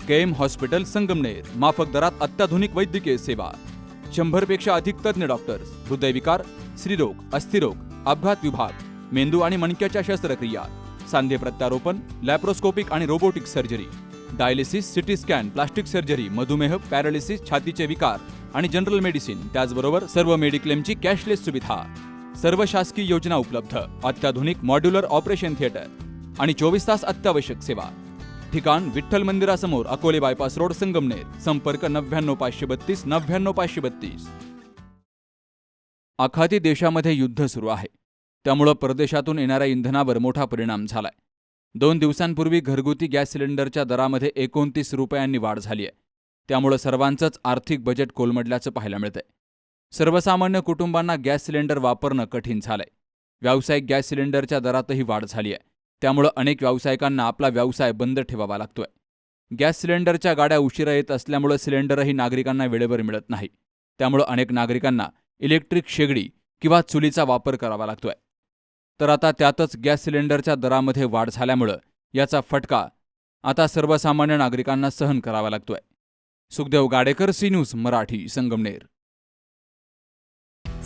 KM hospital Sangamner, माफक दरात अत्याधुनिक वैद्यकीय सेवा, 100 पेक्षा अधिक तज्ञ डॉक्टर्स, हृदयविकार, स्त्रीरोग, अस्थिरोग, अपघात विभाग, मेंदू आणि मणक्याच्या शस्त्रक्रिया, सांधे प्रत्यारोपण, लॅप्रोस्कोपिक आणि robotic surgery, dialysis, CT scan, plastic surgery, मधुमेह, पॅरालिसिस, छातीचे विकार आणि जनरल मेडिसिन, त्याचबरोबर सर्व मेडिक्लेमची कॅशलेस सुविधा, सर्व शासकीय योजना उपलब्ध, अत्याधुनिक मॉड्युलर ऑपरेशन थिएटर आणि 24 तास अत्यावश्यक सेवा. ठिकाण विठ्ठल मंदिरासमोर, अकोले बायपास रोड, संगमनेर. संपर्क 99 532 99 532. आखाती देशामध्ये युद्ध सुरू आहे, त्यामुळं परदेशातून येणाऱ्या इंधनावर मोठा परिणाम झालाय. 2 दिवसांपूर्वी घरगुती गॅस सिलेंडरच्या दरामध्ये 29 रुपयांनी वाढ झाली आहे. त्यामुळं सर्वांचंच आर्थिक बजेट कोलमडल्याचं पाहायला मिळतंय. सर्वसामान्य कुटुंबांना गॅस सिलेंडर वापरणं कठीण झालंय. व्यावसायिक गॅस सिलेंडरच्या दरातही वाढ झाली आहे. त्यामुळं अनेक व्यावसायिकांना आपला व्यवसाय बंद ठेवावा लागतोय. गॅस सिलेंडरच्या गाड्या उशिरा येत असल्यामुळं सिलेंडरही नागरिकांना वेळेवर मिळत नाही. त्यामुळं अनेक नागरिकांना इलेक्ट्रिक शेगडी किंवा चुलीचा वापर करावा लागतोय. तर आता त्यातच गॅस सिलेंडरच्या दरामध्ये वाढ झाल्यामुळं याचा फटका आता सर्वसामान्य नागरिकांना सहन करावा लागतोय. Sukhdev Gadekar, C News Marathi, Sangamner.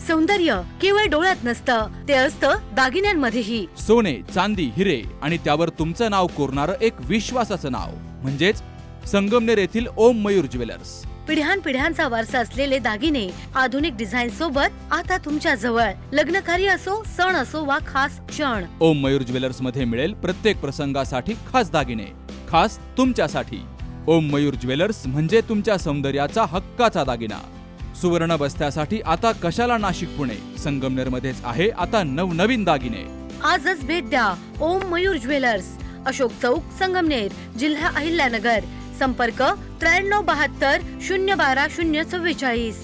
सौंदर्य केवळ डोळ्यात नसतं, ते असतं दागिन्यांमध्येही. सोने, चांदी, हिरे आणि त्यावर तुमचं नाव कोरणारं एक विश्वासाचं नाव म्हणजेच संगमनेर येथील ओम मयूर ज्वेलर्स. पिढ्यानपिढ्यांचा वारसा असलेले दागिने आधुनिक डिझाईन सोबत आता तुमच्या जवळ. लग्नकार्य असो, सण असो वा खास क्षण, ओम मयूर ज्वेलर्स मध्ये मिळेल प्रत्येक प्रसंगासाठी खास दागिने, खास तुमच्यासाठी. ओम मयूर ज्वेलर्स म्हणजे तुमच्या सौंदर्याचा हक्काचा दागिना. सुवर्ण बस्त्यासाठी आता कशाला नाशिक पुणे, संगमनेरमध्येच आहे आता नवनवीन दागिने. आजच भेट द्या ओम मयूर ज्वेलर्स, अशोक चौक, संगमनेर, जिल्हा अहिल्यानगर. संपर्क 93 72 012 044.